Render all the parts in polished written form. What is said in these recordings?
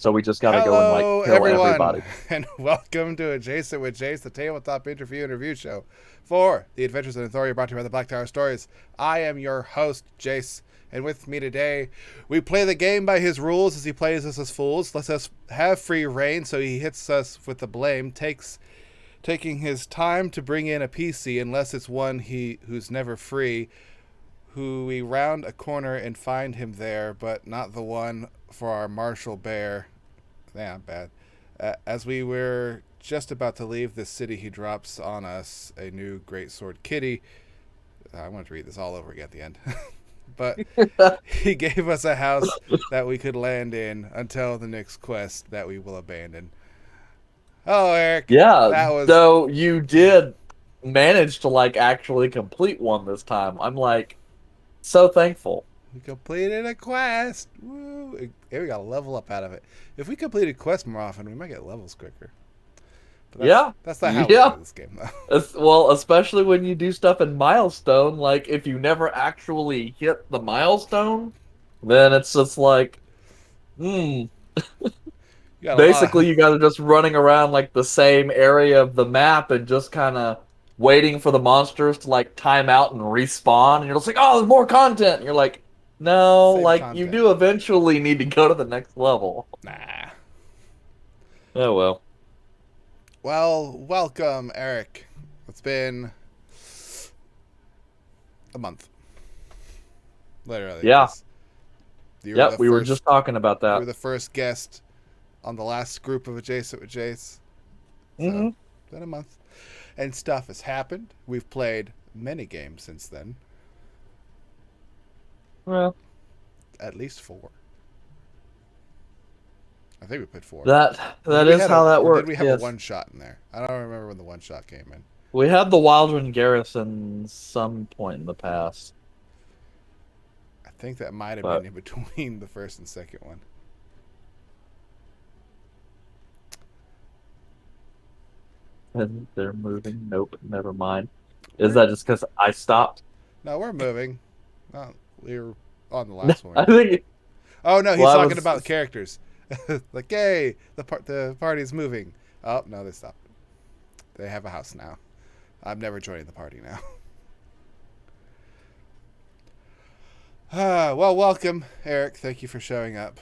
So we just got to go and like Hello, kill everyone, everybody. and welcome to Adjacent with Jace, the tabletop interview and review show for the Adventures in Authority brought to you by the Black Tower Stories. I am your host, Jace, and with me today, we play the game by his rules as he plays us as fools, lets us have free reign, so he hits us with the blame, taking his time to bring in a PC, unless it's one who's never free, who we round a corner and find him there, but not the one for our Marshall Bear. Yeah, bad. As we were just about to leave this city, he drops on us a new greatsword kitty. I want to read this all over again at the end. But he gave us a house that we could land in until the next quest that we will abandon. Oh, Eric, Yeah, that was. though you did manage to like actually complete one this time. I'm like so thankful. We completed a quest. Woo! And we got a level up out of it. If we completed quests more often, we might get levels quicker. But that's Yeah, that's not how we yeah. play this game, though. Well, especially when you do stuff in milestone, like if you never actually hit the milestone, then it's just like, hmm. You got a lot. Basically, you guys are just running around like the same area of the map and just kind of waiting for the monsters to like time out and respawn. And you're just like, oh, there's more content. And you're like, no, Same like you content. do eventually need to go to the next level. Nah. Oh well. Well, welcome, Eric. It's been a month, literally, Yeah. because you were Yep. the We were first. just talking about You were that. the first guest on the last group of Adjacent with Jace. So, Hmm. it's been a month, and stuff has happened. We've played many games since then, Well, at least four. I think we played four. Or that is how that did works. we have a Yes. one shot in there? I don't remember when the one shot came in. We had the Wildron Garrison some point in the past, I think that might have been but in between the first and second one. they're moving. Nope, never mind. Is We're that just because I stopped? no, we're moving. No, we were on the last one, I weren't we? think. Oh no, Well, he's I talking about the was. characters. Like, hey, the party's moving. Oh no, they stopped. They have a house now. I'm never joining the party now. Well, welcome, Eric. Thank you for showing up.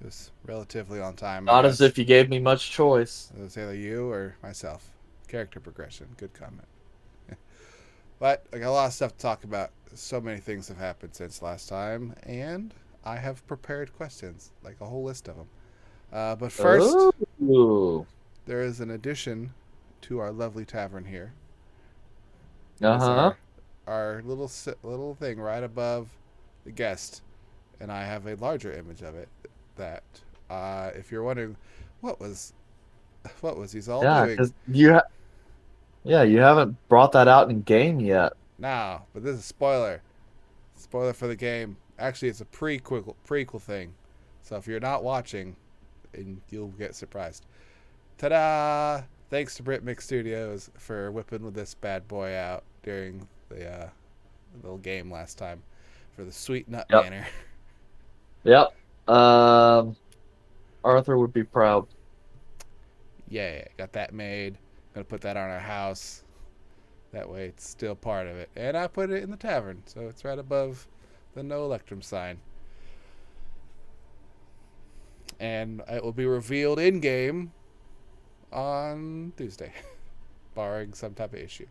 It was relatively on time, I Not as guess. if you gave me much choice. It was either you or myself. Character progression. Good comment. But I got a lot of stuff to talk about. So many things have happened since last time, and I have prepared questions, like a whole list of them. But first, Oh. there is an addition to our lovely tavern here. It is Uh-huh. our little thing right above the guest, and I have a larger image of it. That, if you're wondering, what was what was he's all Yeah, doing because yeah, you haven't brought that out in game yet. now, but this is a spoiler. Spoiler for the game. Actually, it's a prequel thing. So if you're not watching, and you'll get surprised. Ta-da! Thanks to BritMix Studios for whipping with this bad boy out during the little game last time for the Sweet Nut Yep. Manor. Yep. Um, Arthur would be proud. Yeah, got that made. Gonna put that on our house. That way it's still part of it. And I put it in the tavern, so it's right above the No Electrum sign. And it will be revealed in game on Tuesday, barring some type of issue.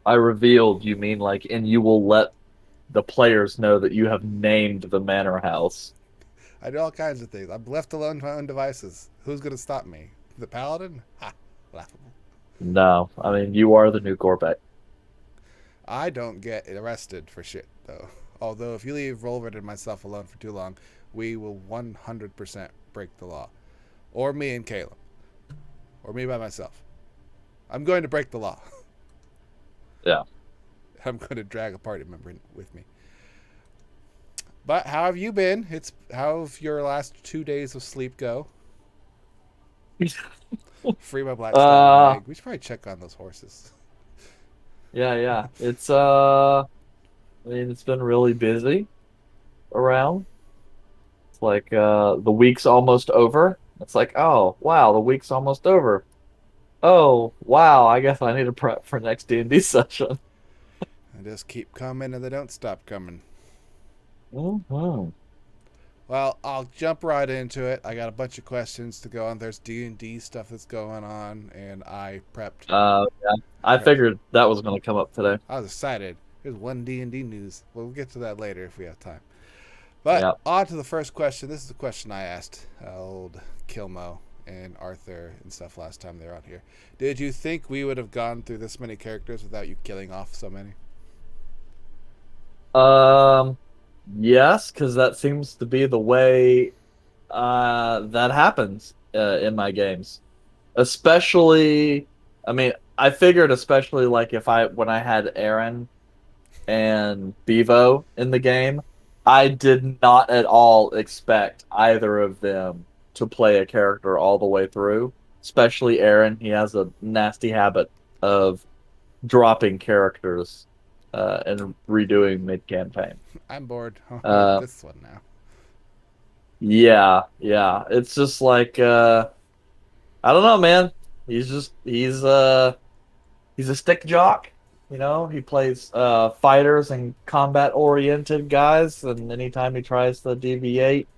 I revealed, you mean like, and you will let the players know that you have named the manor house. I do all kinds of things. I'm left alone to my own devices. Who's going to stop me? The paladin? Ha! Laughable. No, I mean you are the new Gorbek. I don't get arrested for shit, though. Although, if you leave Rolvert and myself alone for too long, we will 100% break the law. Or me and Caleb. Or me by myself. I'm going to break the law. Yeah. I'm going to drag a party member with me. But how have you been? How have your last 2 days of sleep go? Free my black stone and Uh, egg. We should probably check on those horses. yeah, yeah. I mean, it's been really busy around. like the week's almost over. It's like, oh wow, the week's almost over. Oh wow, I guess I need to prep for next D&D session. They just keep coming and they don't stop coming. Hmm. Well, I'll jump right into it. I got a bunch of questions to go on. There's D&D stuff that's going on, and I prepped. Yeah, I prepped. figured that was going to come up today. I was excited. Here's one D&D news. We'll get to that later if we have time. But Yeah. on to the first question. This is the question I asked old Kilmo and Arthur and stuff last time they were on here. Did you think we would have gone through this many characters without you killing off so many? Um, yes, because that seems to be the way that happens in my games. Especially, I mean, I figured especially like if I when I had Aaron and Bevo in the game, I did not at all expect either of them to play a character all the way through. Especially Aaron, he has a nasty habit of dropping characters and redoing mid-campaign. I'm bored with Uh, this one now. yeah, yeah. It's just like I don't know, man. He's a stick jock. You know, he plays fighters and combat oriented guys, and anytime he tries to deviate,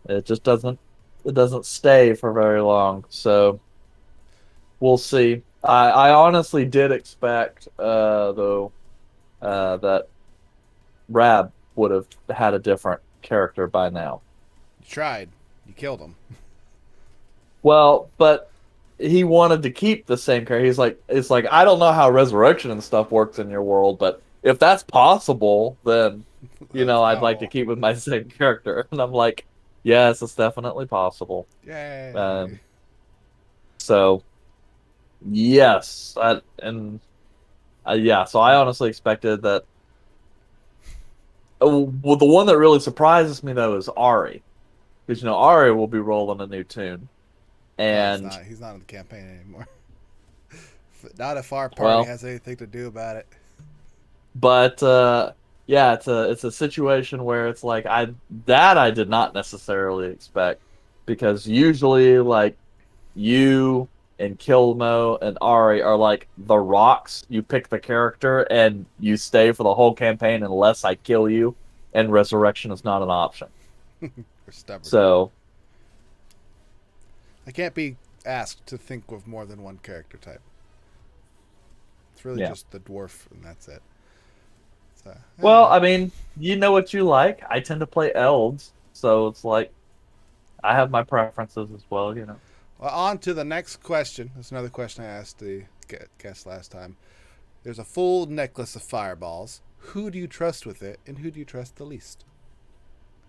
it just doesn't stay for very long. So we'll see. I honestly did expect though that Rab would have had a different character by now. You tried. You killed him. Well, but he wanted to keep the same character. He's like, it's like I don't know how resurrection and stuff works in your world, but if that's possible, then Let's I'd like to go. keep with my same character. And I'm like, yes, it's definitely possible. Yay. Um, so yes, and yeah. So I honestly expected that. Well, the one that really surprises me though is Ari, because Ari will be rolling a new tune, No, he's and not. He's not in the campaign anymore. Not if our party well. has anything to do about it. But yeah, it's a situation where it's like I did not necessarily expect because usually like you and Kilmo and Ari are like the rocks. You pick the character and you stay for the whole campaign unless I kill you, and resurrection is not an option. We're stubborn. So I can't be asked to think of more than one character type. It's really yeah. just the dwarf, and that's it. So, Well, I mean, you know what you like. I tend to play elves, so it's like I have my preferences as well. Well, on to the next question. That's another question I asked the guest last time. There's a full necklace of fireballs. Who do you trust with it, and who do you trust the least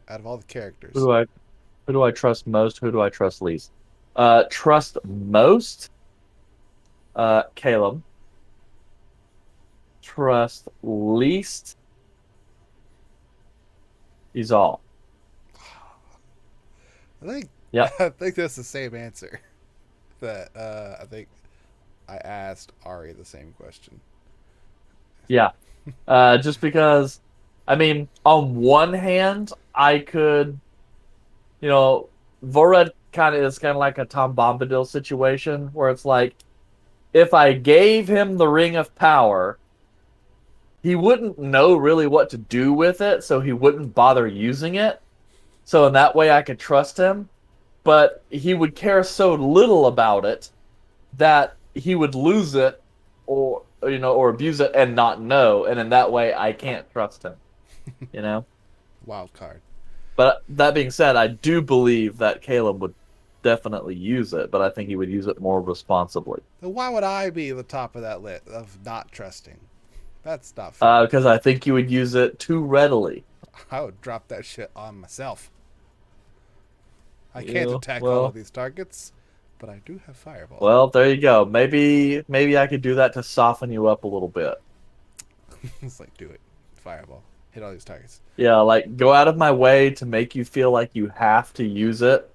out of all the Who characters? do I Who do I trust most? Who do I trust least? Trust most, Caleb. Trust least, he's all. I think Yep. I think that's the same answer. That I think I asked Ari the same question. Yeah. Just because, I mean, on one hand, I could, you know, Vorad kind of like a Tom Bombadil situation where it's like, if I gave him the Ring of Power, he wouldn't know really what to do with it, so he wouldn't bother using it. So in that way, I could trust him. But he would care so little about it that he would lose it or abuse it and not know. And in that way, I can't trust him. You know. Wild card. But that being said, I do believe that Caleb would definitely use it, but I think he would use it more responsibly. So why would I be the top of that list of not trusting? That's not fair. Because I think you would use it too readily. I would drop that shit on myself. I can't Yeah, attack all of well, these targets, but I do have fireball. well, there you go. Maybe I could do that to soften you up a little bit. It's like, do it. Fireball. Hit all these targets. Yeah, like go out of my way to make you feel like you have to use it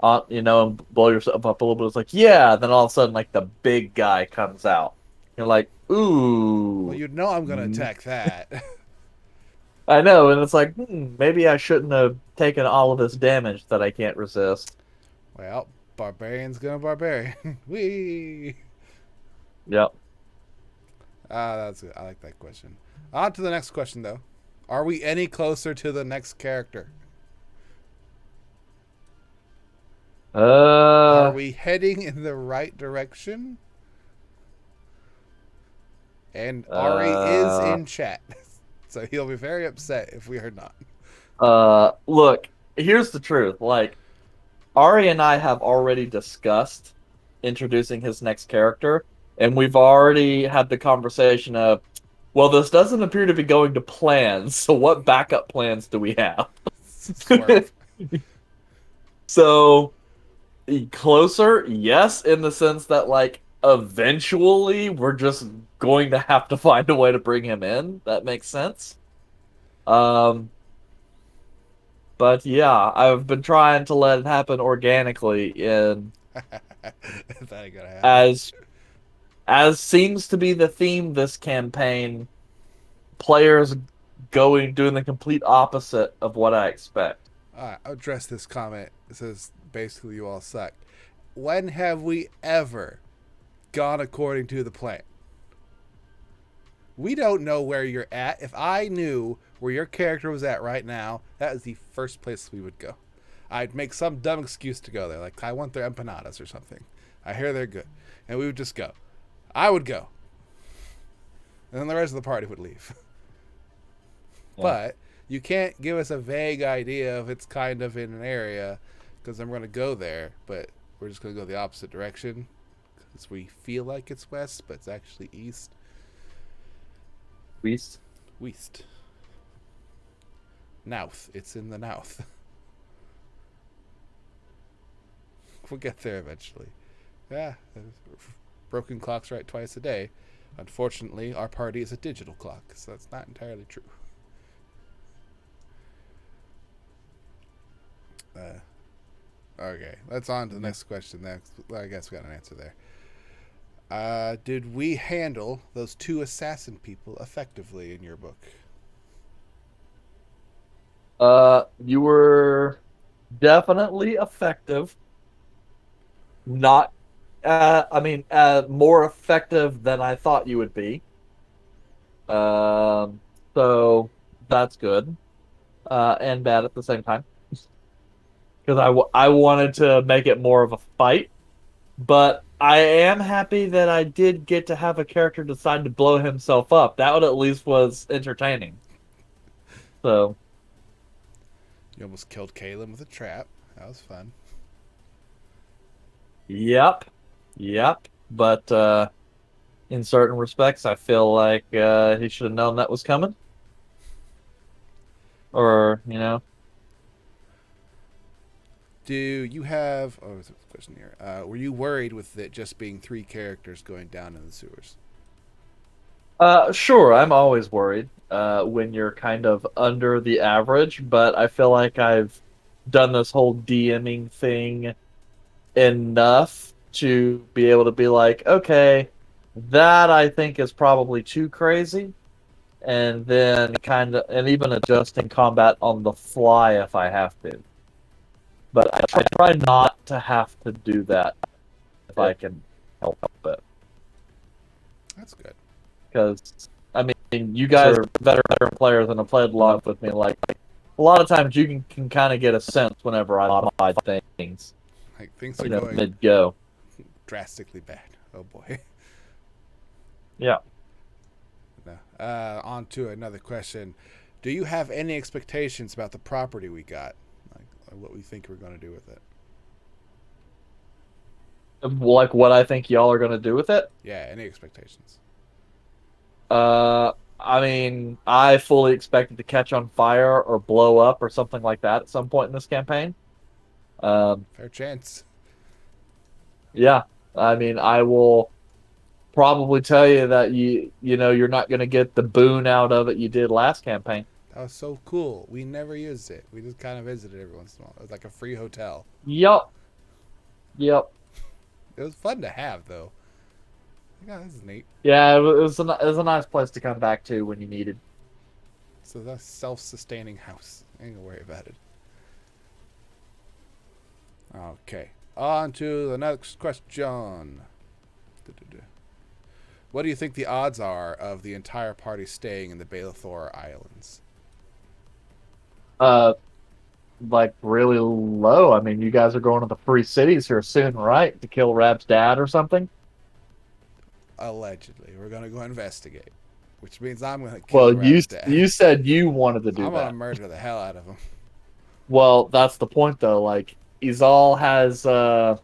and blow yourself up a little bit. It's like, yeah, then all of a sudden, like the big guy comes out. You're like, Well, ooh, you know I'm going to mm, attack that. I know, and it's like, maybe I shouldn't have taken all of this damage that I can't resist. Well, barbarian's gonna barbarian. Wee. Yep. Ah, that's good. I like that question. On to the next question, though. Are we any closer to the next character? Are Uh, we heading in the right direction? And Ari is uh, in chat, so he'll be very upset if we are not. Look, here's the truth. Like, Ari and I have already discussed introducing his next character, and we've already had the conversation of, well, this doesn't appear to be going to plan, so what backup plans do we have? Swerve. So, closer, yes, in the sense that, like, eventually we're just going to have to find a way to bring him in. That makes sense. Um, but yeah, I've been trying to let it happen organically in That ain't gonna happen. as seems to be the theme this campaign, players doing the complete opposite of what I expect. Alright, I'll address this comment. It says basically you all suck. When have we ever gone according to the plan? We don't know where you're at. If I knew where your character was at right now, that is the first place we would go. I'd make some dumb excuse to go there, like I want their empanadas or something. I hear they're good, and we would just go. I would go, and then the rest of the party would leave. Yeah. But you can't give us a vague idea if it's kind of in an area, because then we're going to go there, but we're just going to go the opposite direction because we feel like it's west, but it's actually east. Beast. West. Nouth. It's in the Nouth. We'll get there eventually. Yeah, broken clocks right twice a day. Unfortunately, our party is a digital clock, so that's not entirely true. Okay, let's on to the next question. Next, well, I guess we got an answer there. Did we handle those two assassin people effectively in your book? You were definitely effective. Not, I mean, more effective than I thought you would be. Um, so that's good, and bad at the same time. Because I wanted to make it more of a fight, but I am happy that I did get to have a character decide to blow himself up. That would at least was entertaining. So, You almost killed Caleb with a trap. That was fun. yep, yep. But in certain respects, I feel like he should have known that was coming, or Do you have? Oh, there's a question here. Were you worried with it just being three characters going down in the sewers? Sure, I'm always worried when you're kind of under the average, but I feel like I've done this whole DMing thing enough to be able to be like, okay, that I think is probably too crazy, and then kind of, and even adjusting combat on the fly if I have to. But I try not to have to do that if I can help it. That's good. Because I mean, you guys are veteran players and have played a lot with me. Like a lot of times, you can kind of get a sense whenever I modify things, Like things are going mid go. drastically bad. Oh boy. Yeah. No. On to another question. Do you have any expectations about the property we got? Like what we think we're going to do with it? Like what I think y'all are gonna do with it. Yeah, any expectations? I mean, I fully expect it to catch on fire or blow up or something like that at some point in this campaign. Um, Fair chance. yeah. I mean, I will probably tell you that you're not going to get the boon out of it you did last campaign. That was so cool. We never used it. We just kind of visited every once in a while. It was like a free hotel. Yep. Yep. It was fun to have, though. Yeah, this is neat. Yeah, it was a nice place to come back to when you needed. It's a self-sustaining house. I ain't gonna worry about it. Okay. On to the next question. What do you think the odds are of the entire party staying in the Balathor Islands? Uh, like really low. I mean, you guys are going to the free cities here soon, right? To kill Rab's dad or something? Allegedly. We're gonna go investigate. Which means I'm gonna kill Well, Rab's dad. you said you wanted to do I'm gonna that. murder the hell out of him. Well, that's the point though. Like Izal has the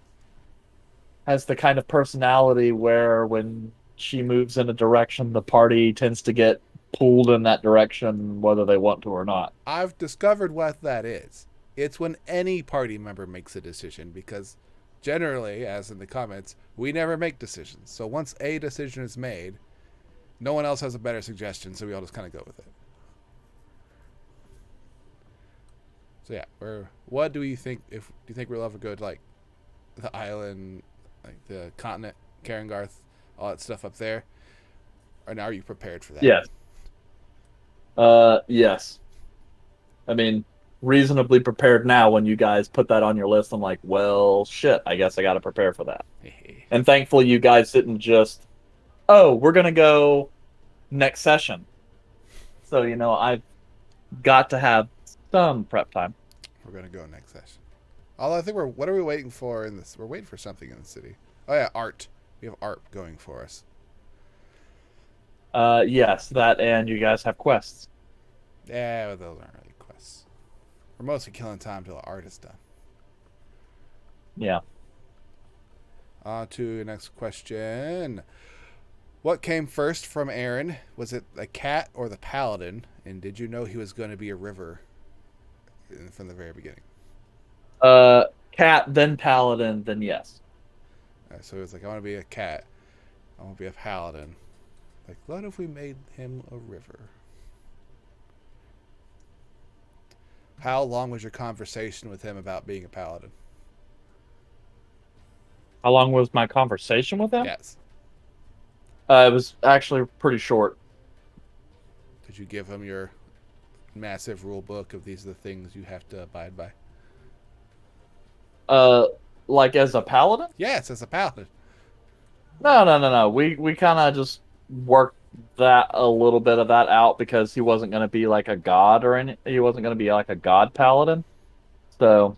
kind of personality where when she moves in a direction, the party tends to get pulled in that direction, whether they want to or not. I've discovered what that is. It's when any party member makes a decision because generally, as in the comments, we never make decisions. So once a decision is made, no one else has a better suggestion, so we all just kind of go with it. So yeah, what do you think? Do you think we'll ever go to like the island, like the continent, Karengarth, all that stuff up there? Or now are you prepared for that? Yes. Yes. I mean, reasonably prepared now when you guys put that on your list. I'm like, well, shit, I guess I got to prepare for that. And thankfully, you guys didn't just, oh, we're going to go next session. So, I've got to have some prep time. We're gonna go next session. Although I think what are we waiting for in this? We're waiting for something in the city. Oh yeah, art. We have art going for us. Yes, that and you guys have quests. Yeah, well, those aren't really quests. We're mostly killing time till the art is done. Yeah. On to the next question. What came first from Aaron? Was it the cat or the paladin? And did you know he was going to be a river from the very beginning? Cat, then paladin, then yes. So he was like, I want to be a cat. I want to be a paladin. Like, what if we made him a river? How long was your conversation with him about being a paladin? How long was my conversation with him? Yes. It was actually pretty short. Did you give him your massive rule book of these are the things you have to abide by? Uh, like as a paladin? Yes, as a paladin. No. We kind of just worked that a little bit of that out because he wasn't going to be like a god or any. He wasn't going to be like a god paladin. So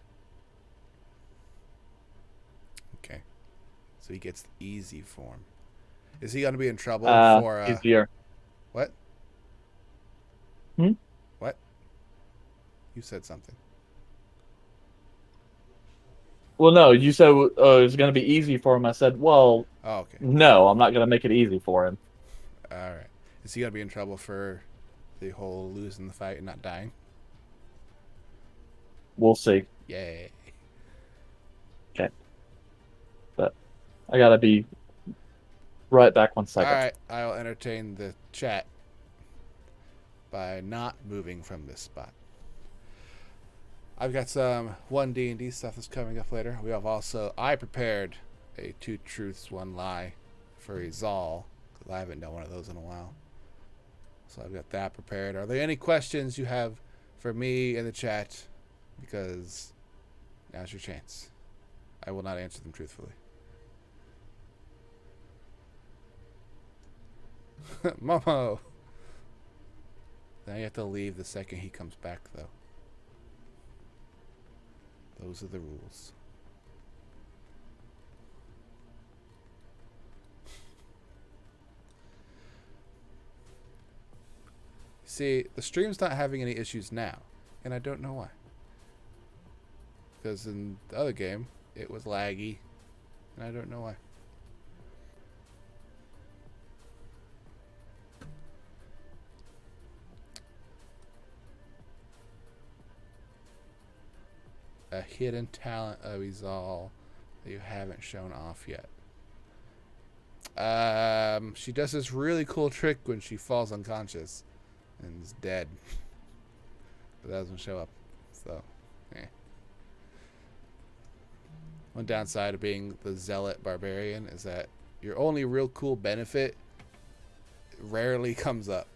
Okay. So he gets the easy form. Is he going to be in trouble for easier. what? Hmm? What? You said something. Well, no, you said it was going to be easy for him. I said, well, Oh, okay. no, I'm not going to make it easy for him. All right. Is he going to be in trouble for the whole losing the fight and not dying? We'll see. Yay. Okay. But I got to be right back 1 second. All right. I'll entertain the chat by not moving from this spot. I've got some 1D&D stuff that's coming up later. I prepared a 2 truths, 1 lie for Izal, because I haven't done one of those in a while. So I've got that prepared. Are there any questions you have for me in the chat? Because now's your chance. I will not answer them truthfully. Momo! Now you have to leave the second he comes back, though. Those are the rules. See, the stream's not having any issues now, and I don't know why. Because in the other game, it was laggy, and I don't know why. A hidden talent of Izal that you haven't shown off yet. She does this really cool trick when she falls unconscious and is dead. But that doesn't show up. So, one downside of being the zealot barbarian is that your only real cool benefit rarely comes up.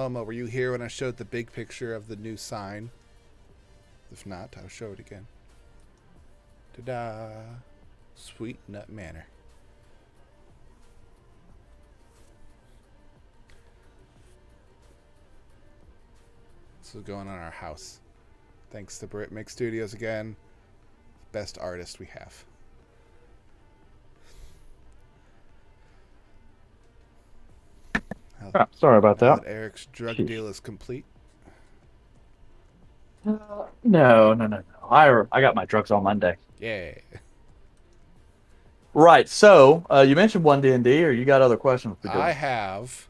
Momo, were you here when I showed the big picture of the new sign? If not, I'll show it again. Ta-da! Sweet Nut Manor. This is going on our house. Thanks to Brit Mix Studios again. Best artist we have. Oh, sorry about Now that. that Eric's drug Jeez. deal is complete. No. I got my drugs on Monday. Yeah. Right. So you mentioned one D&D, or you got other questions we I did? have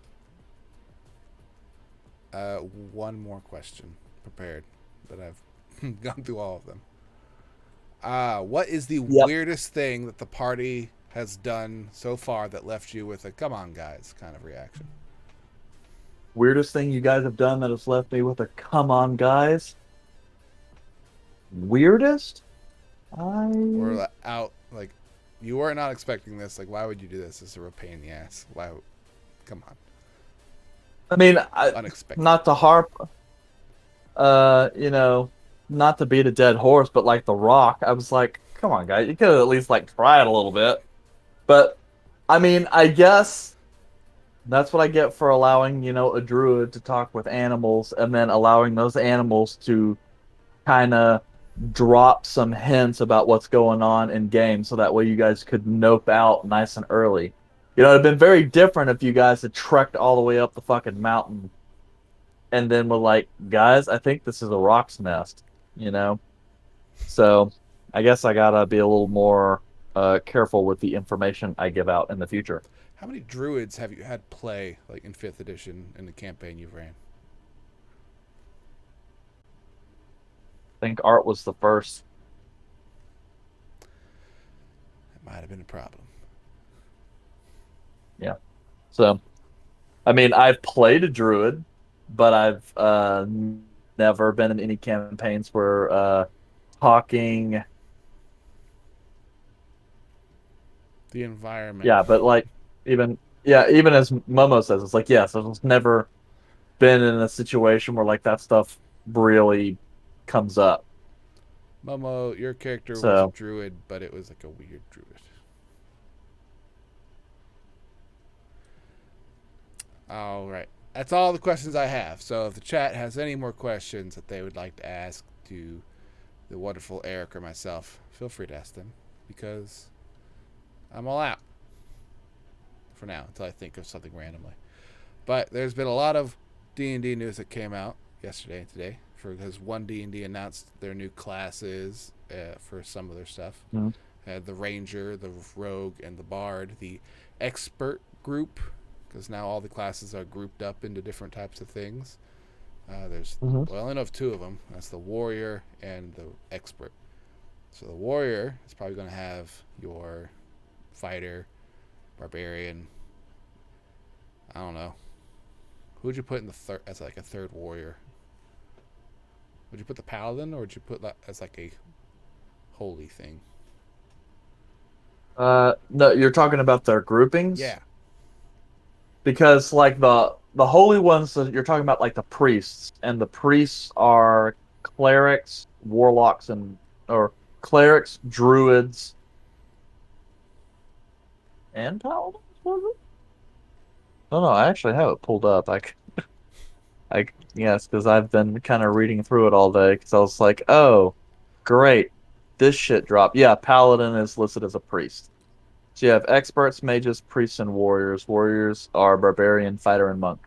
one more question prepared, but I've gone through all of them. What is the Yep. weirdest thing that the party has done so far that left you with a "come on, guys" kind of reaction? Weirdest thing you guys have done that has left me with a come on, guys. Weirdest? I Or out like you were not expecting this. Like, why would you do this? It's a real pain in the ass. Why? Come on, I mean, unexpected. not to harp, you know, not to beat a dead horse, but like The Rock, I was like, come on, guys, you could at least like try it a little bit. But I mean, I guess that's what I get for allowing, a druid to talk with animals and then allowing those animals to kind of drop some hints about what's going on in game so that way you guys could nope out nice and early. It'd been very different if you guys had trekked all the way up the fucking mountain and then were like, guys, I think this is a rock's nest, you know? So I guess I gotta be a little more careful with the information I give out in the future. How many druids have you had play like in fifth edition in the campaign you've ran? I think Art was the first. That might have been a problem. Yeah. So, I mean, I've played a druid, but I've never been in any campaigns where talking. The environment. Yeah, but like even as Momo says, it's like yes, I've never been in a situation where like that stuff really comes up. Momo, your character was a So druid, but it was like a weird druid. All right. That's all the questions I have. So if the chat has any more questions that they would like to ask to the wonderful Eric or myself, feel free to ask them because I'm all out for now until I think of something randomly. But there's been a lot of D&D news that came out yesterday and today because one D&D announced their new classes for some of their stuff. mhm. The Ranger, the Rogue, and the Bard. The Expert group, because now all the classes are grouped up into different types of things. Mhm. I only know of two of them. That's the Warrior and the Expert. So the Warrior is probably going to have your Fighter, Barbarian. I don't know. Who would you put in the third as like a third Warrior? Would you put the Paladin, or would you put that as like a holy thing? No, you're talking about their groupings Yeah. because like the holy ones that you're talking about like the priests, and the priests are clerics, warlocks, and or clerics, druids, and paladins, was it? No, I actually have it pulled up. Yes, because I've been kind of reading through it all day because I was like, oh, great, this shit dropped. Yeah, paladin is listed as a priest. So you have experts, mages, priests, and warriors. Warriors are barbarian, fighter, and monk.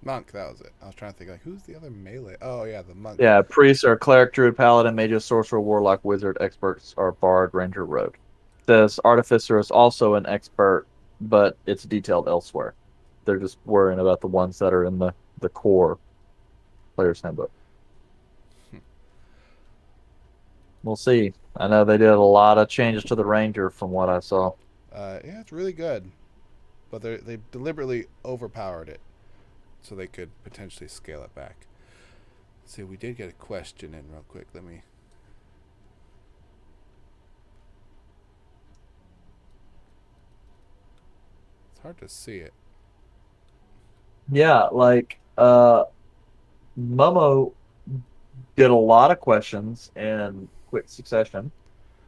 Monk, that was it. I was trying to think like who's the other melee? Oh yeah, the monk. Yeah, priests are cleric, druid, paladin, mages, sorcerer, warlock, wizard. Experts are bard, ranger, rogue. This artificer is also an expert, but it's detailed elsewhere. They're just worrying about the ones that are in the core player's handbook. We'll see. I know they did a lot of changes to the ranger from what I saw. Yeah, it's really good, but they deliberately overpowered it so they could potentially scale it back. See, we did get a question in real quick. Let me. It's hard to see it. Yeah, like Uh, Momo did a lot of questions in quick succession.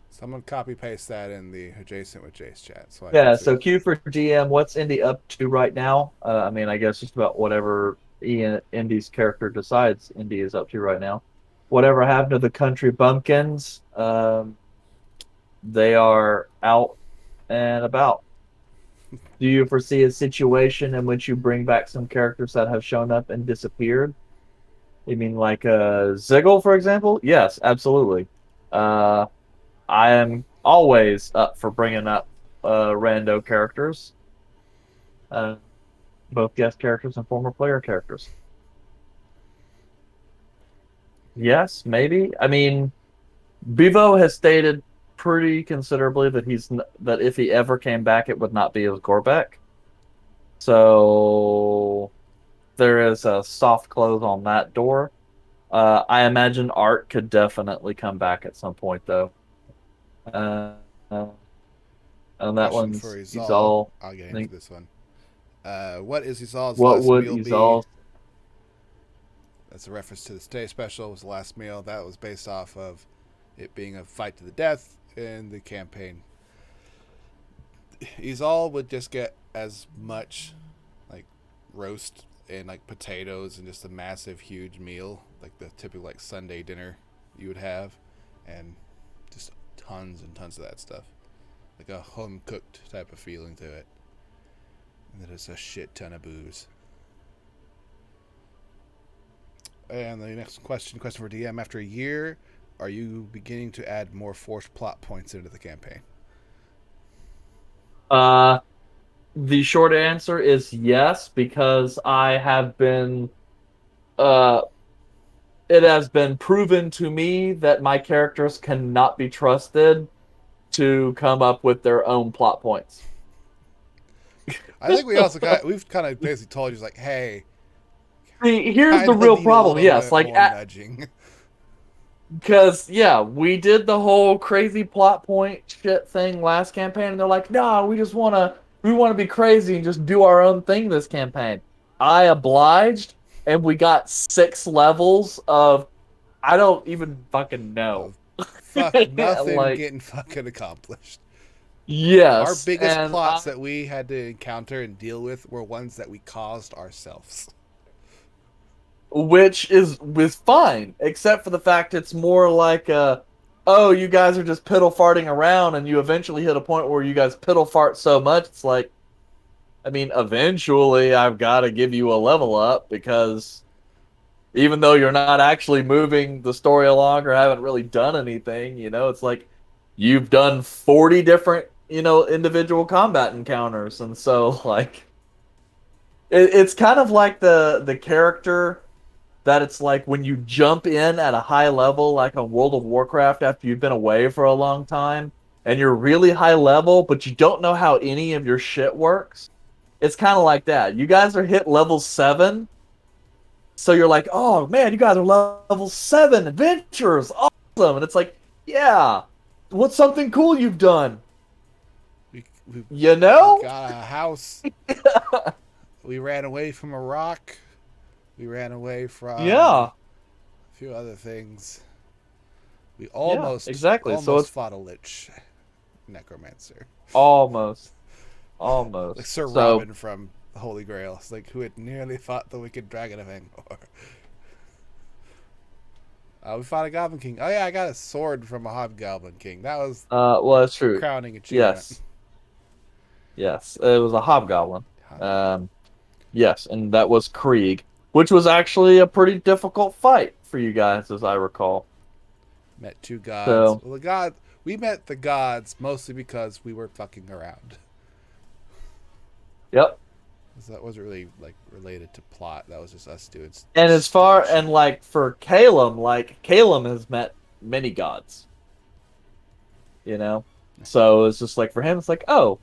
Someone copy paste that in the adjacent with Jace chat so I can Yeah, see so it. Q for GM, what's Indy up to right now? I mean, I guess just about whatever Indy's character decides Indy is up to right now. Whatever happened to the country bumpkins? They are out and about. Do you foresee a situation in which you bring back some characters that have shown up and disappeared? You mean like Ziggle, for example? Yes, absolutely. Uh, I am always up for bringing up rando characters. Uh, both guest characters and former player characters. Yes, maybe. I mean, Bevo has stated pretty considerably that that if he ever came back, it would not be as Gorbeck. So there is a soft close on that door. I imagine Art could definitely come back at some point, though. Uh, uh, and that Question for one's Izal. Izal. I'll get I into think this one. What is Izal's what last would meal be? Izal? That's a reference to the Stay Special. Was the last meal that was based off of it being a fight to the death in the campaign. Izal would just get as much like roast and like potatoes and just a massive huge meal like the typical like Sunday dinner you would have, and just tons and tons of that stuff, like a home cooked type of feeling to it, and then just a shit ton of booze. And the next question for DM: after a year, are you beginning to add more forced plot points into the campaign? Uh, the short answer is yes, because I have been uh it has been proven to me that my characters cannot be trusted to come up with their own plot points. I think we also we've kind of basically told you like, hey, See, here's the kind of real need a problem. little Yes, bit like more nudging. because yeah, we did the whole crazy plot point shit thing last campaign, and they're like, "No, we want to be crazy and just do our own thing this campaign." I obliged, and we got 6 levels of I don't even fucking know. Of fuck nothing Like, getting fucking accomplished. Our yes, biggest and plots that we had to encounter and deal with were ones that we caused ourselves. which is fine, except for the fact it's more like oh, you guys are just piddle farting around, and you eventually hit a point where you guys piddle fart so much, it's like, I mean, eventually I've got to give you a level up because even though you're not actually moving the story along or haven't really done anything, it's like you've done 40 different, individual combat encounters, and so like it's kind of like the character that it's like when you jump in at a high level, like on World of Warcraft after you've been away for a long time, and you're really high level, but you don't know how any of your shit works. It's kind of like that. You guys are hit level 7, so you're like, oh man, you guys are level 7 adventurers, awesome. And it's like, yeah, what's something cool you've done? We, we, You we know? got a house. We ran away from a rock. We ran away from Yeah, a few other things. We yeah, almost exactly. So almost it's fought a lich necromancer, almost, like almost. Sir So Robin from the Holy Grail. It's like who had nearly fought the wicked dragon of Angkor. We fought a Goblin King. Oh yeah, I got a sword from a Hobgoblin King. That was well, that's true. crowning achievement. Yes, yes, it was a hobgoblin. Um, yes, and that was Krieg, which was actually a pretty difficult fight for you guys, as I recall. Met two gods. So, Well, the god we met the gods mostly because we were fucking around. yep. So that wasn't really like related to plot. That was just us doing And as far stupid and shit. like for Calum, like Calum has met many gods, you know. So it's just like for him, it's like, oh,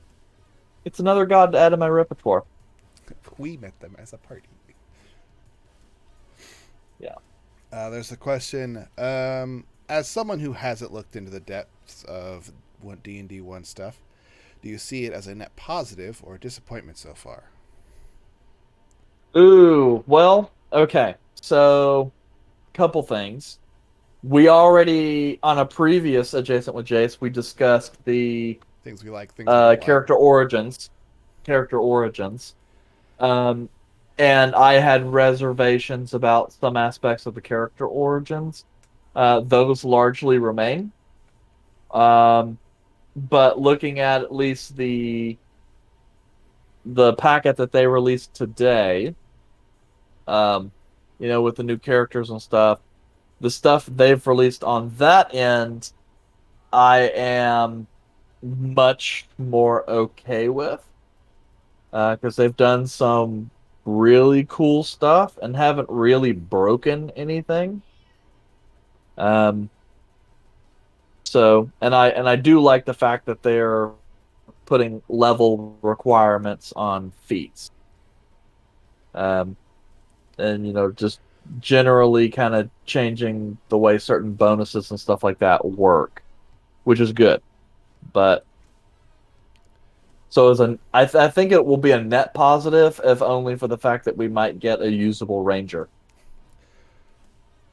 it's another god to add to my repertoire. We met them as a party. Yeah. There's a question. As someone who hasn't looked into the depths of what D&D 1 stuff, do you see it as a net positive or a disappointment so far? Ooh, well, okay. So, couple things. We already on a previous adjacent with Jace, we discussed the Things we like, things we don't like. character origins, character origins. Um, and I had reservations about some aspects of the character origins. Those largely remain. Um, but looking at least the packet that they released today, um, with the new characters and stuff, the stuff they've released on that end, I am much more okay with, because they've done some really cool stuff and haven't really broken anything. Um, and I do like the fact that they're putting level requirements on feats. Um, and just generally kind of changing the way certain bonuses and stuff like that work, which is good. But so I think it will be a net positive, if only for the fact that we might get a usable ranger.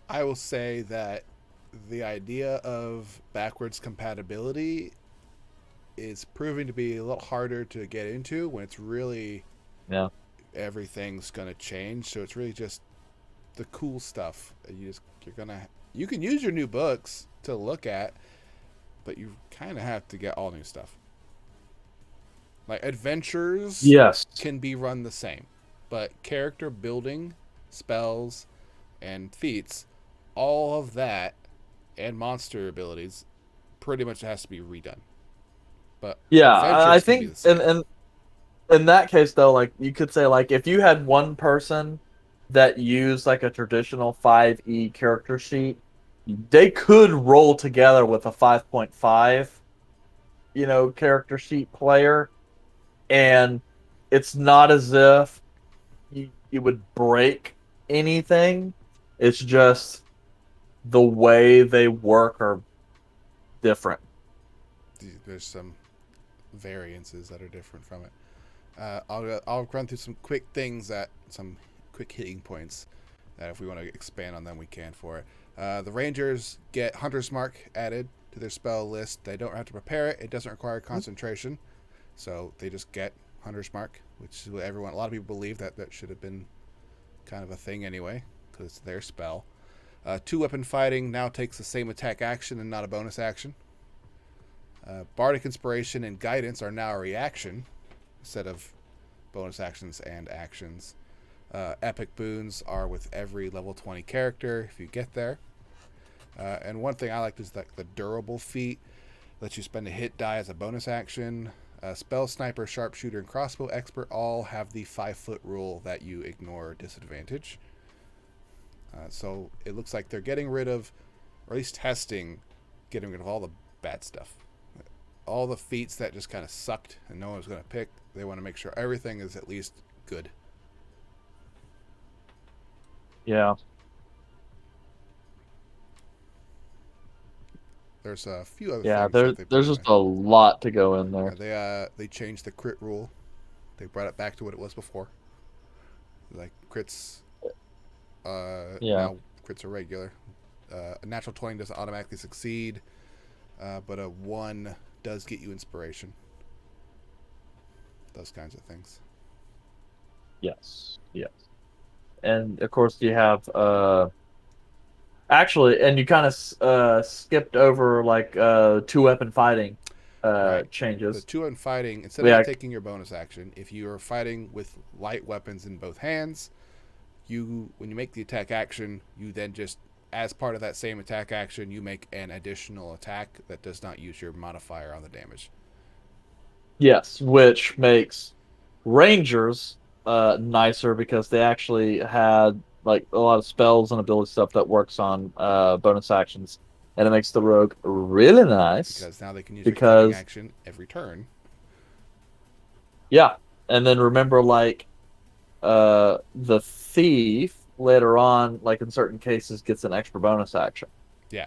I will say that the idea of backwards compatibility is proving to be a little harder to get into when it's really Yeah. everything's going to change. So it's really just the cool stuff. You can use your new books to look at, but you kind of have to get all new stuff. Like adventures Yes. can be run the same, but character building, spells, and feats, all of that, and monster abilities, pretty much has to be redone. But Yeah, I adventures can be think the same. in that case though, like you could say like if you had one person that used like a traditional 5e character sheet, they could roll together with a 5.5, character sheet player, and it's not as if you would break anything. It's just the way they work are different. There's some variances that are different from it. I'll run through some quick things that some quick hitting points that if we want to expand on them, we can for it. The Rangers get Hunter's Mark added to their spell list. They don't have to prepare it. It doesn't require concentration, so they just get Hunter's Mark, which is what everyone. A lot of people believe that should have been kind of a thing anyway, because it's their spell. Two weapon fighting now takes the same attack action and not a bonus action. Bardic Inspiration and Guidance are now a reaction instead of bonus actions and actions. Epic boons are with every level 20 character if you get there. And one thing I liked is that the durable feat lets you spend a hit die as a bonus action. Spell Sniper, Sharpshooter, and Crossbow Expert all have the 5-foot rule that you ignore disadvantage. So it looks like they're getting rid of, or at least testing, getting rid of all the bad stuff. All the feats that just kind of sucked and no one was going to pick. They want to make sure everything is at least good. Yeah. There's a few other Yeah, things that they put there's in just there. a lot to go in Yeah, there. they changed the crit rule. They brought it back to what it was before. Like crits, Yeah. now crits are regular. A natural 20 doesn't automatically succeed, but a 1 does get you inspiration. Those kinds of things. Yes. Yes. And of course you have actually, and you kind of skipped over like two weapon fighting Right. The changes. 2 on fighting, instead of Yeah. taking your bonus action, if you are fighting with light weapons in both hands, when you make the attack action, you then just as part of that same attack action, you make an additional attack that does not use your modifier on the damage. Yes, which makes Rangers nicer because they actually had like a lot of spells and ability stuff that works on bonus actions, and it makes the rogue really nice Because now they can use your cunning because action every turn. yeah, and then remember like the thief later on, like in certain cases, gets an extra bonus action. Yeah,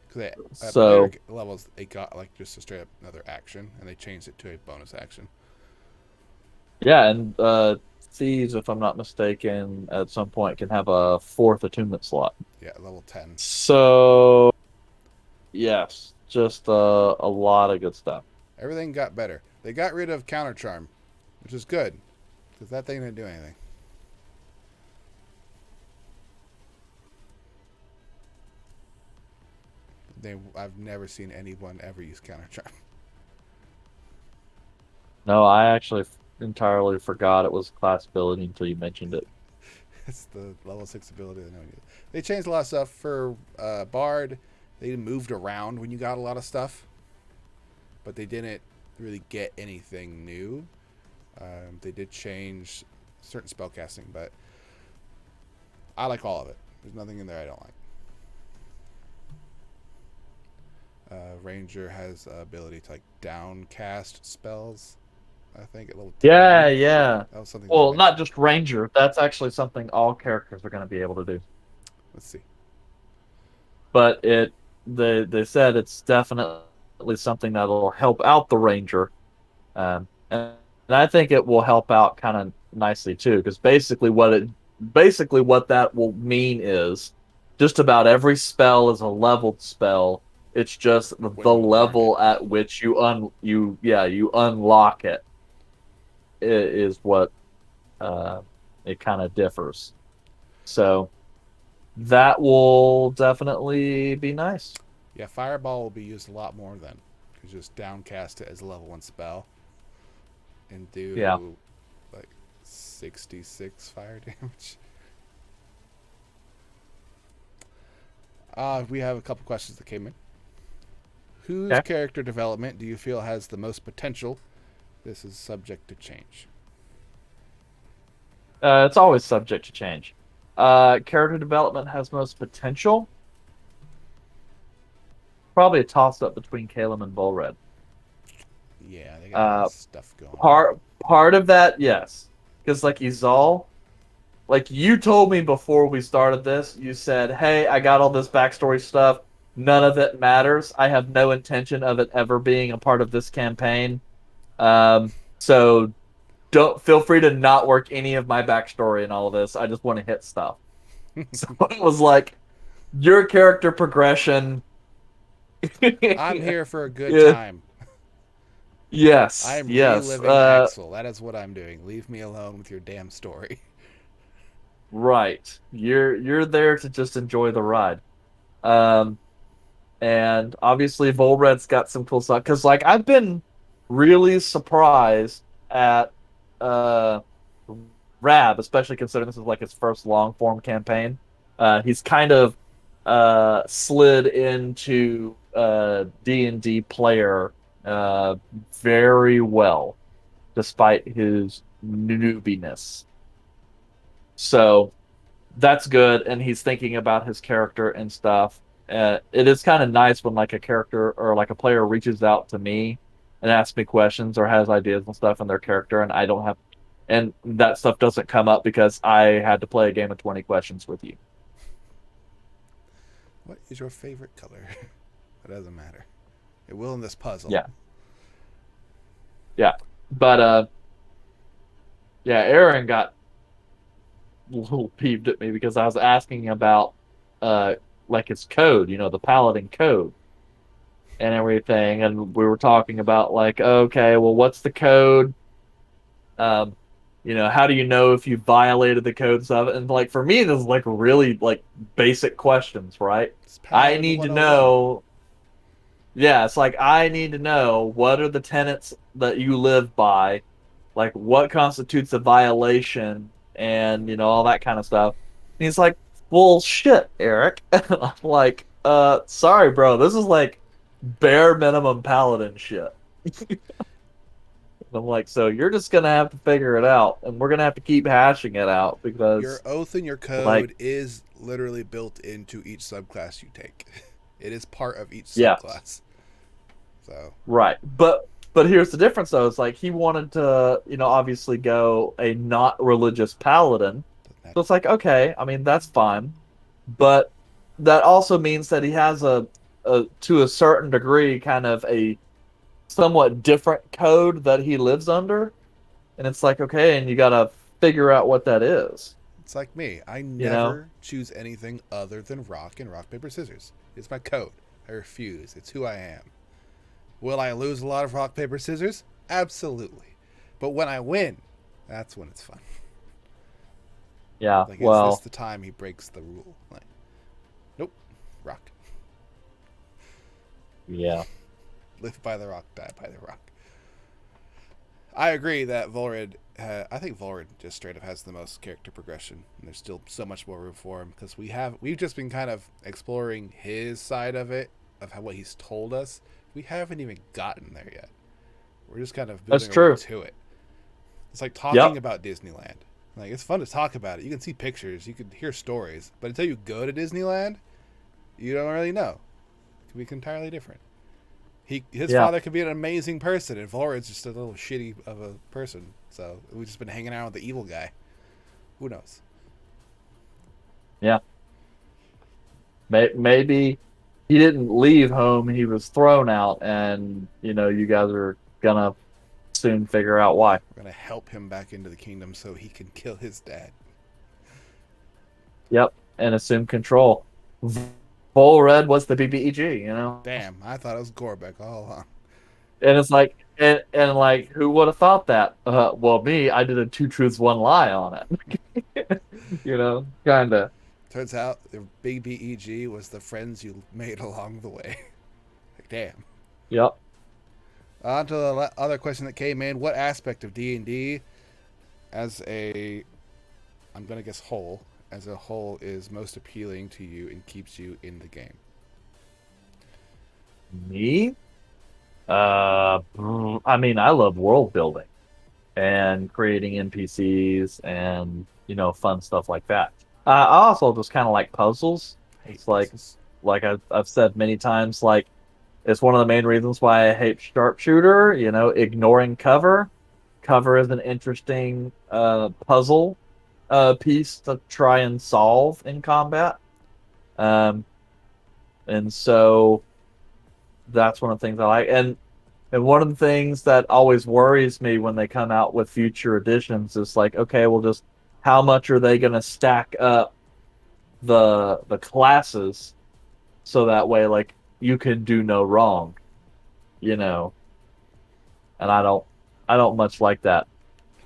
because at later So levels it got like just a straight up another action, and they changed it to a bonus action. yeah, and thieves, if I'm not mistaken, at some point can have a fourth attunement slot. Yeah, level 10. So yes, just a lot of good stuff. Everything got better. They got rid of counter charm, which is good because that thing didn't do anything. I've never seen anyone ever use counter charm. No, I actually entirely forgot it was a class ability until you mentioned it. It's the level 6 ability that no one uses. They changed a lot of stuff for Bard. They moved around when you got a lot of stuff, but they didn't really get anything new. They did change certain spell casting, but I like all of it. There's nothing in there I don't like. Ranger has ability to like downcast spells. I think at level 10. Yeah, yeah. That was something they Well, not mentioned. just Ranger. That's actually something all characters are going to be able to do. Let's see. But they said it's definitely something that'll help out the Ranger. And I think it will help out kind of nicely too, because basically what that will mean is just about every spell is a leveled spell. It's just When the you learn it, level at which you unlock it is what uh, it kind of differs. So that will definitely be nice. yeah, Fireball will be used a lot more then. You just downcast it as a level 1 spell and Yeah. do like 66 fire damage. We have a couple questions that came in. Whose Okay. character development do you feel has the most potential? This is subject to change. It's always subject to change. Character development has most potential. Probably a toss up between Caleb and Volred. Yeah, they got a lot of Uh, stuff going on. part of that, yes, because like Izal, like you told me before we started this, you said, "Hey, I got all this backstory stuff. None of it matters. I have no intention of it ever being a part of this campaign. So don't feel free to not work any of my backstory and all of this. I just want to hit stuff." So it was like your character progression. I'm here for a good Yeah, time. yes, I'm yes. reliving Axel. That is what I'm doing. Leave me alone with your damn story. Right. You're there to just enjoy the ride. Um, and obviously Volred's got some cool stuff because like I've been really surprised at uh Rab, especially considering this is like his first long form campaign. He's kind of slid into D&D player very well, despite his newbiness. So that's good, and he's thinking about his character and stuff. It is kind of nice when like a character or like a player reaches out to me and asks me questions or has ideas and stuff in their character, and I don't have, and that stuff doesn't come up because I had to play a game of 20 questions with you. What is your favorite color? It doesn't matter. It will in this puzzle. Yeah, yeah, but yeah, Aaron got a little peeved at me because I was asking about uh like his code, the paladin code and everything. And we were talking about like, okay, well, what's the code? Um, how do you know if you violated the code stuff? And like for me, this is like really like basic questions, right? It's I Paladin need to 101. know. Yeah, it's like I need to know what are the tenets that you live by, like what constitutes a violation, and all that kind of stuff. And he's like, "Well, shit, Eric." I'm like, sorry, bro. This is like bare minimum paladin shit." I'm like, so you're just gonna have to figure it out, and we're gonna have to keep hashing it out Your because, oath and your like, code is literally built into each subclass you take. It is part of each yes, subclass. So, right. But here's the difference, though. It's like he wanted to, obviously go a not religious paladin. that, So it's like, okay, I mean, that's fine, but that also means that he has to a certain degree, kind of a somewhat different code that he lives under. And it's like, okay, and you gotta figure out what that is. It's like me. I You know? never choose anything other than rock and rock, paper, scissors. It's my code. I refuse. It's who I am. Will I lose a lot of rock, paper, scissors? Absolutely. But when I win, that's when it's fun. Yeah. Like, is this Well, the time he breaks the rule? Like, nope. Rock. yeah. Live by the rock, die by the rock. I agree that Volred. I think Volred just straight up has the most character progression, and there's still so much more room for him because we've just been kind of exploring his side of it, of how what he's told us. We haven't even gotten there yet. We're just kind of That's building our way true. to it. It's like talking Yep. about Disneyland. Like, it's fun to talk about it. You can see pictures, you can hear stories, but until you go to Disneyland, you don't really know. It can be entirely different. His Yeah. father could be an amazing person, and Vorad's just a little shitty of a person. So we've just been hanging out with the evil guy. Who knows? Yeah. Maybe he didn't leave home. He was thrown out, and you guys are gonna soon figure out why. We're gonna help him back into the kingdom so he can kill his dad. Yep. And assume control. Bull Red was the BBEG. Damn, I thought it was Gorbeck all along. And it's like, and like, who would have thought that? Well, me, I did a two truths, one lie on it. Kind of. Turns out the big BEG was the friends you made along the way. Like, damn. Yep. On to the other question that came in: what aspect of D&D, as a, I'm gonna guess whole, as a whole, is most appealing to you and keeps you in the game? Me? I mean, I love world building and creating NPCs and fun stuff like that. I also just kind of like puzzles. I hate It's like puzzles. I've said many times, like it's one of the main reasons why I hate sharpshooter. Ignoring cover. Cover is an interesting puzzle piece to try and solve in combat. Um, and so that's one of the things I like. And one of the things that always worries me when they come out with future editions is like, okay, well, just how much are they going to stack up the classes so that way, like, you can do no wrong, you know? And I don't much like that.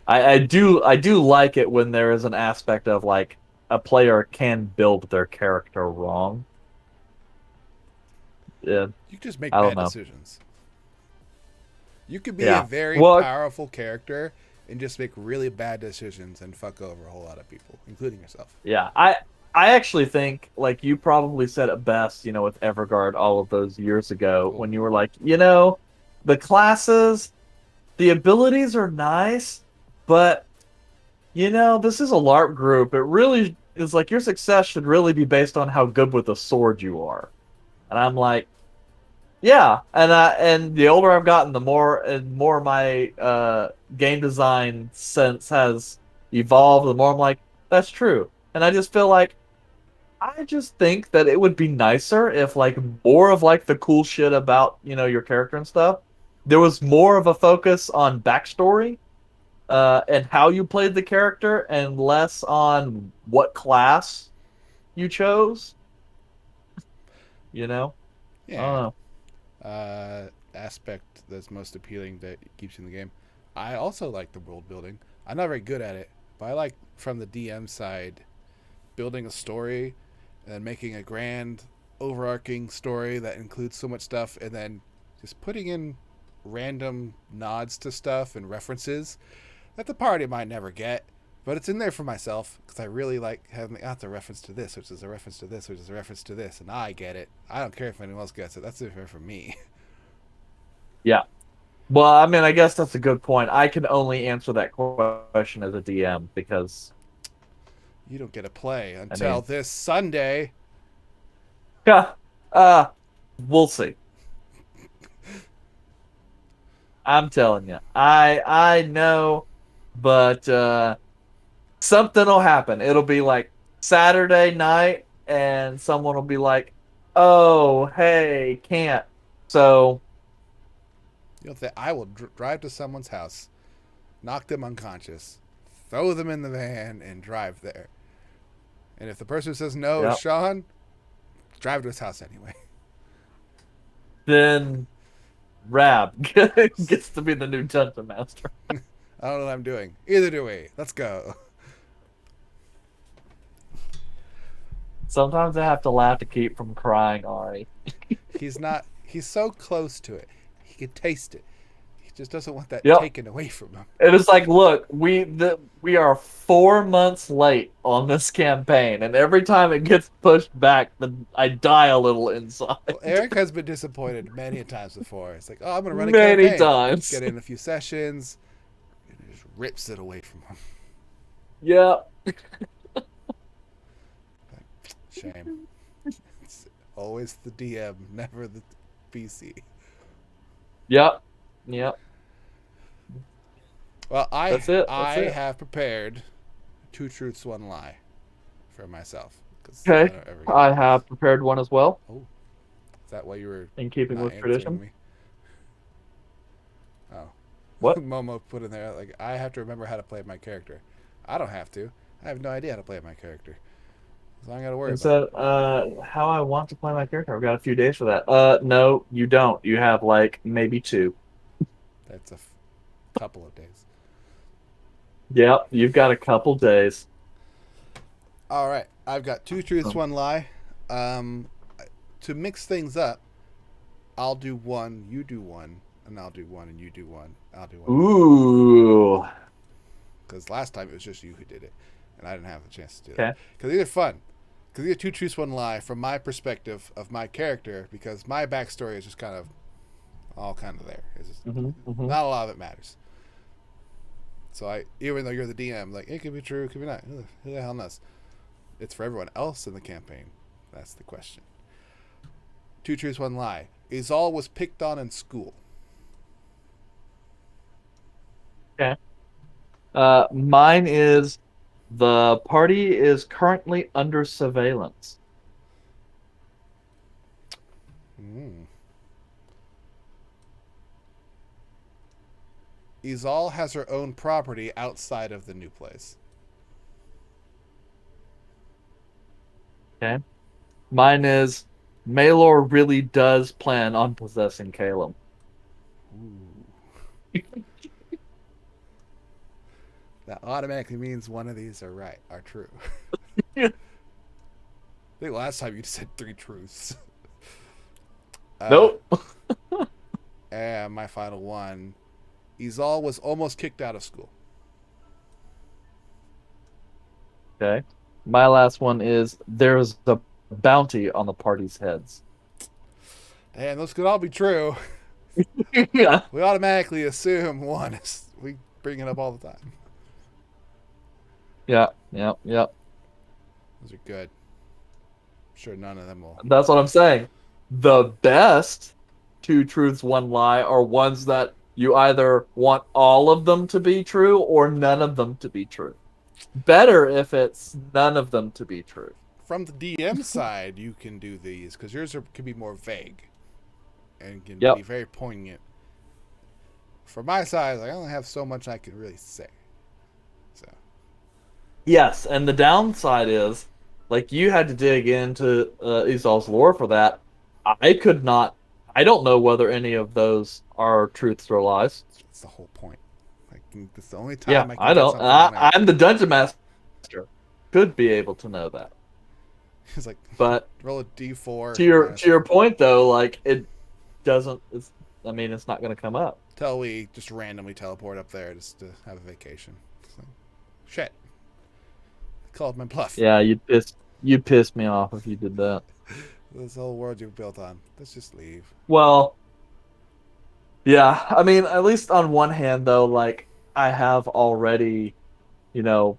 I do like it when there is an aspect of like a player can build their character wrong. Yeah, You can just make I don't bad know. decisions. You could be a Yeah. very Well, powerful character and just make really bad decisions and fuck over a whole lot of people, including yourself. yeah. I actually think like you probably said it best, with Everguard all of those years ago Oh, when you were like, the classes, the abilities are nice, but this is a LARP group. It really is like your success should really be based on how good with the sword you are. And I'm like, yeah, and the older I've gotten, the more and more my game design sense has evolved. The more I'm like, that's true, and I just feel like I just think that it would be nicer if like more of like the cool shit about your character and stuff. There was more of a focus on backstory and how you played the character, and less on what class you chose. You know, I don't yeah. know. Aspect that's most appealing that keeps you in the game. I also like the world building. I'm not very good at it, but I like from the DM side building a story and then making a grand overarching story that includes so much stuff and then just putting in random nods to stuff and references that the party might never get, but it's in there for myself because I really like having that's a reference to this, which is a reference to this, which is a reference to this, and I get it. I don't care if anyone else gets it. That's fair for me. Yeah. Well, I mean, I guess that's a good point. I can only answer that question as a DM because, You don't get to play I until mean, this Sunday. yeah, uh, we'll see. I'm telling you, I know, but something will happen. It'll be like Saturday night, and someone will be like, "Oh, hey, can't." So, I will drive to someone's house, knock them unconscious, throw them in the van, and drive there. And if the person says no is Yep. Sean, drive to his house anyway. Then Rab gets to be the new dungeon master. I don't know what I'm doing. Either do we. Let's go. Sometimes I have to laugh to keep from crying, Ari. He's not. He's so close to it. He can taste it. He just doesn't want that Yep. taken away from him. And it's like, look, we are 4 months late on this campaign, and every time it gets pushed back, I die a little inside. Well, Eric has been disappointed many times before. It's like, oh, I'm going to run a Many campaign. times. Get in a few sessions. And it just rips it away from him. Yeah. Shame. It's always the DM, never the PC. Yep. Yep. Well, That's it. I That's it. have prepared 2 truths, 1 lie for myself. Because I Okay. don't ever get I one. have prepared one as well, Oh, is that why you were in keeping not with answering tradition. me? Oh. What? Momo put in there, like, I have to remember how to play my character. I don't have to. I have no idea how to play my character. That's all I got to worry Is about. that how I want to play my character? I've got a few days for that. No, you don't. You have like maybe two. That's a couple of days. Yep, you've got a couple days. All right. I've got 2 truths, Oh. 1 lie. Um, to mix things up, I'll do one, you do one, and I'll do one, and you do one. I'll do one. Ooh. Because last time it was just you who did it, and I didn't have the chance to do that. Okay. Because these are fun. Because these are 2 truths, 1 lie from my perspective of my character. Because my backstory is just kind of all kind of there. It's just, Mm-hmm. not a lot of it matters. So even though you're the DM, like it could be true, it could be not. Who the hell knows? It's for everyone else in the campaign. That's the question. 2 truths, 1 lie. Izal was picked on in school. Okay. Mine is the party is currently under surveillance. Mm. Izal has her own property outside of the new place. Okay. Mine is Malor really does plan on possessing Caleb. Ooh. That automatically means one of these are true. I think last time you said 3 truths. Nope. And my final one. Izal was almost kicked out of school. Okay. My last one is there's a bounty on the party's heads. And those could all be true. Yeah. We automatically assume one is we bring it up all the time. Yeah. Yeah. Yeah. Those are good. I'm sure none of them will. That's what I'm saying. The best 2 truths, 1 lie are ones that you either want all of them to be true or none of them to be true. Better if it's none of them to be true. From the DM side, you can do these because yours can be more vague and can Yep. be very poignant. For my side, I only have so much I can really say. So Yes, and the downside is, like, you had to dig into Isol's lore for that. I could not. I don't know whether any of those are truths or lies. that's the whole point. That's the only Yeah, time I can I get don't. something on there. I'm the dungeon master. Could be able to know that, It's like but roll a d4 to your point though, like it doesn't. It's. I mean, it's not going to come up. till we just randomly teleport up there just to have a vacation. It's like, shit. I called my bluff. Yeah, you'd piss me off if you did that. This whole world you've built on. Let's just leave. Well, yeah. I mean, at least on one hand though, like I have already, you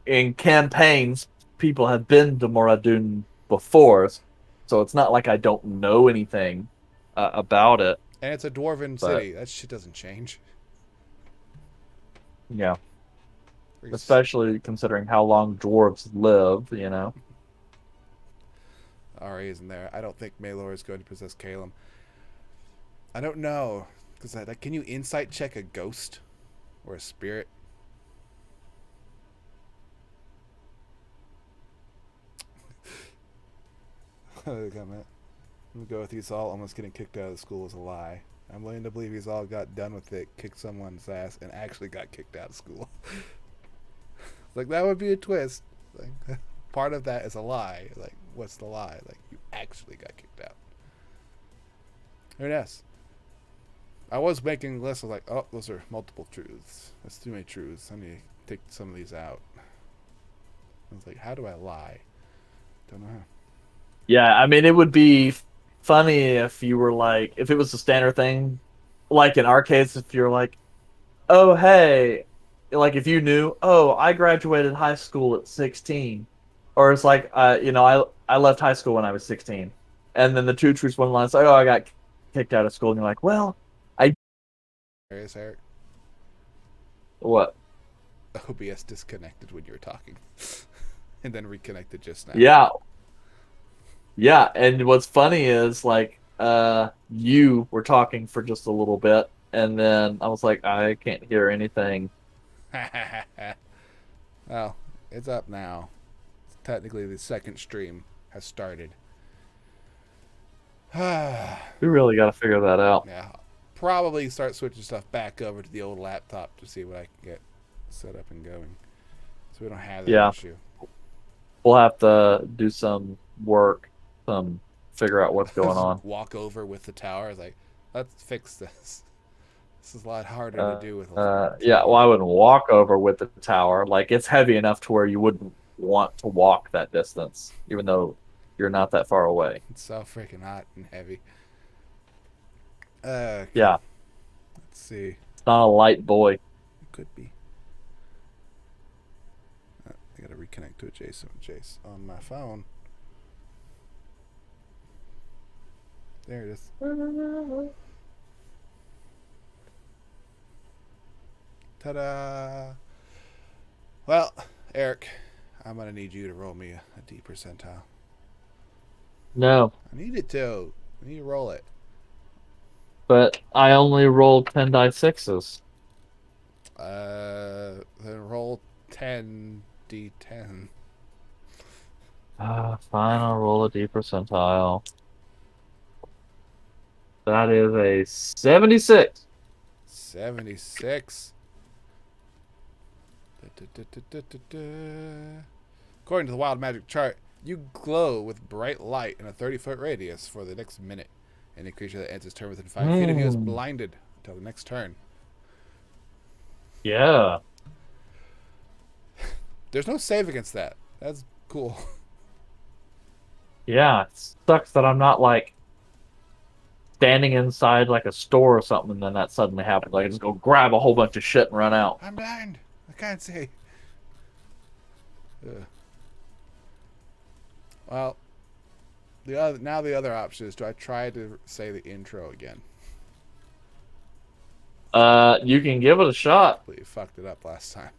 in campaigns, people have been to Moradun before, so it's not like I don't know anything about it. And it's a dwarven But city. That shit doesn't change. yeah, especially considering how long dwarves live. RA isn't there. I don't think Malor is going to possess Calum. I don't know. Because can you insight check a ghost? Or a spirit? Comment. I'm gonna go with he's all almost getting kicked out of the school is a lie. I'm willing to believe he's all got done with it, kicked someone's ass, and actually got kicked out of school. Like that would be a twist. Like part of that is a lie. Like what's the lie? Like you actually got kicked out. Who knows? I was making lists. I was like, oh, those are multiple truths. That's too many truths. I need to take some of these out. I was like, how do I lie? Don't know how. Yeah, I mean, it would be funny if you were like, if it was a standard thing, like in our case, if you're like, oh, hey, like if you knew, oh, I graduated high school at 16, or it's like, I left high school when I was 16, and then the two truths, one lie, it's like, oh, I got kicked out of school, and you're like, well, I Arius, Eric. what? OBS disconnected when you were talking, and then reconnected just now. Yeah, yeah, and what's funny is like, you were talking for just a little bit, and then I was like, I can't hear anything. Well, it's up now. Technically, the second stream has started. Yeah, We really got to figure that out. probably start switching stuff back over to the old laptop to see what I can get set up and going, so we don't have that Yeah, issue. we'll have to do some work, some figure out what's going Just on. walk over with the tower. It's like, let's fix this. This is a lot harder to Uh, do with a yeah, well, TV. I wouldn't walk over with the tower. Like it's heavy enough to where you wouldn't want to walk that distance, even though you're not that far away. It's so freaking hot and heavy. Okay, Yeah, let's see. it's not a light boy. It could be. I gotta reconnect to a Jace on my phone. There it is. Ta-da! Well, Eric, I'm gonna need you to roll me a D percentile. No, I need it to. I need to roll it. but I only rolled 10 die sixes. Then roll 10 D10. Fine, I'll roll a D percentile. That is a 76. 76. Da-da-da-da-da-da. According to the Wild Magic chart, you glow with bright light in a 30-foot radius for the next minute. Any creature that ends its turn within 5 feet of you is blinded until the next turn. Yeah. There's no save against that. That's cool. Yeah, it sucks that I'm not like standing inside like a store or something, and then that suddenly happens. Like I just go grab a whole bunch of shit and run out. I'm blind. I can't see. Ugh. Well, the other option is, do I try to say the intro again? You can give it a shot. Completely fucked it up last time.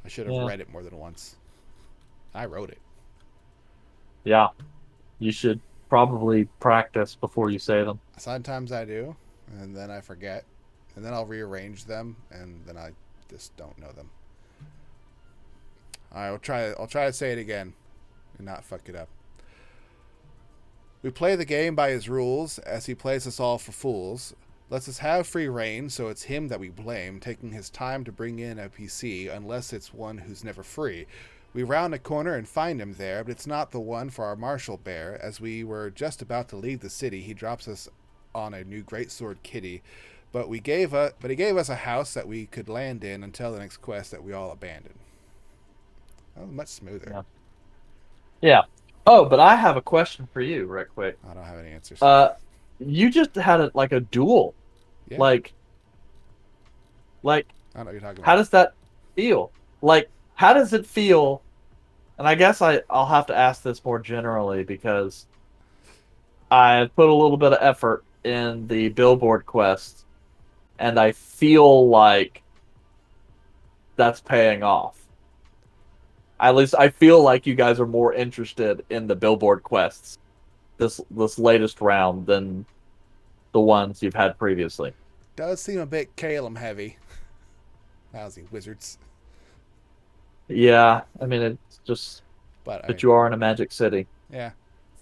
I should have Yeah. read it more than once. I wrote it. Yeah, you should probably practice before you say them. Sometimes I do, and then I forget, and then I'll rearrange them, and then I just don't know them. All right, I'll try to say it again, and not fuck it up. We play the game by his rules, as he plays us all for fools. Lets us have free reign, so it's him that we blame, taking his time to bring in a PC, unless it's one who's never free. We round a corner and find him there, but it's not the one for our martial bear. As we were just about to leave the city, he drops us on a new greatsword kitty, but he gave us a house that we could land in until the next quest that we all abandoned. That was much smoother. Yeah. Yeah. Oh, but I have a question for you, right quick. I don't have any answers. You just had like a duel. Yeah. Like, I don't know what you're talking how about. does that feel? Like, how does it feel? And I guess I'll have to ask this more generally because I put a little bit of effort in the billboard quest, and I feel like that's paying off. At least I feel like you guys are more interested in the billboard quests this latest round than the ones you've had previously. Does seem a bit Calum heavy. Lousy wizards. Yeah, I mean it's just But I that mean, you are in a magic city. Yeah,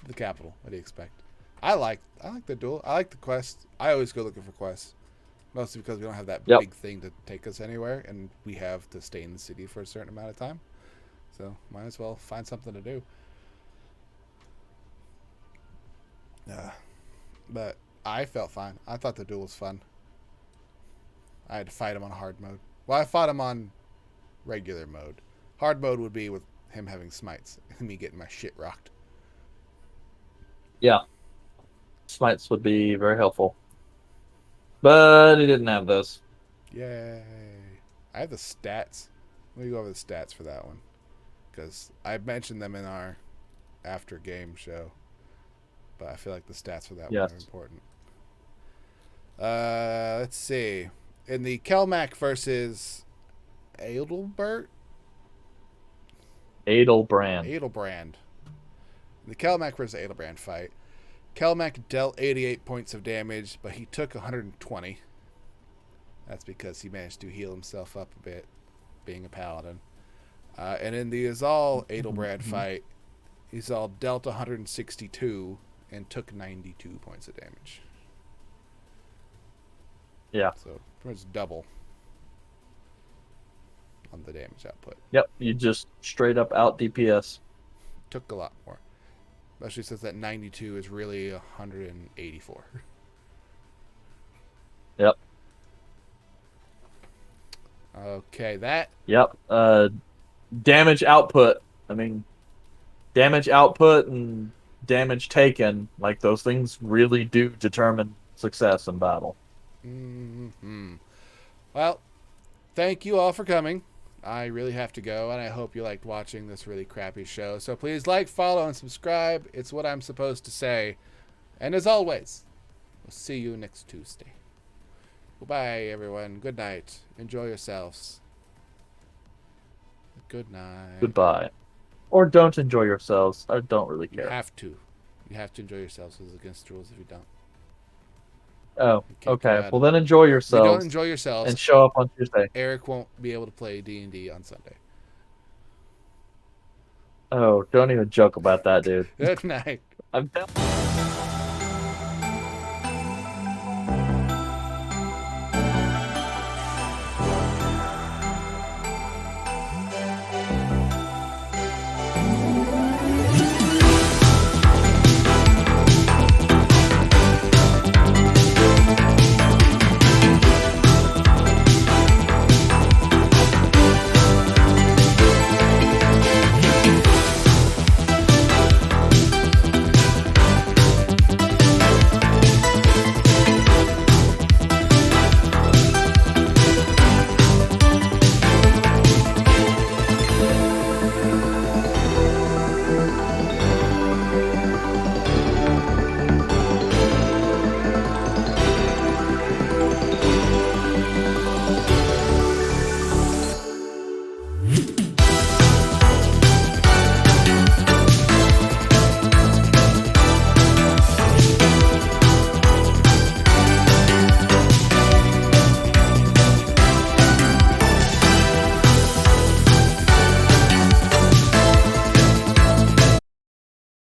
the capital. What do you expect? I like the duel. I like the quest. I always go looking for quests, mostly because we don't have that Yep. big thing to take us anywhere, and we have to stay in the city for a certain amount of time. So might as well find something to do. But I felt fine. I thought the duel was fun. I had to fight him on hard mode. Well, I fought him on regular mode. Hard mode would be with him having smites and me getting my shit rocked. Yeah. Smites would be very helpful. But he didn't have those. Yay. I have the stats. Let me go over the stats for that one. Because I mentioned them in our after game show. But I feel like the stats for that one are Yes. important. Let's see. In the Kelmac versus Adelbert? Adelbrand. Adelbrand. The Kelmac versus Adelbrand fight. Kelmac dealt 88 points of damage, but he took 120. That's because he managed to heal himself up a bit, being a paladin. And in the Izal Adelbrand fight, Izal dealt 162 and took 92 points of damage. Yeah. So pretty much double on the damage output. Yep. You just straight up out DPS. Took a lot more. Especially since that 92 is really 184. Yep. Okay, that. Yep. Damage output. I mean, damage output and damage taken, like those things really do determine success in battle. Mm-hmm. Well, thank you all for coming. I really have to go, and I hope you liked watching this really crappy show. So please like, follow, and subscribe. It's what I'm supposed to say. And as always, we'll see you next Tuesday. Goodbye, everyone. Good night. Enjoy yourselves. Good night. Goodbye. Or don't enjoy yourselves. I don't really You care. have to. You have to enjoy yourselves. It's against the rules if you don't. Oh, You can't okay. come out Well, of it. then enjoy If you don't yourselves enjoy yourselves, and show up on Tuesday. Eric won't be able to play D&D on Sunday. Oh, don't even joke about that, dude. Good night. I'm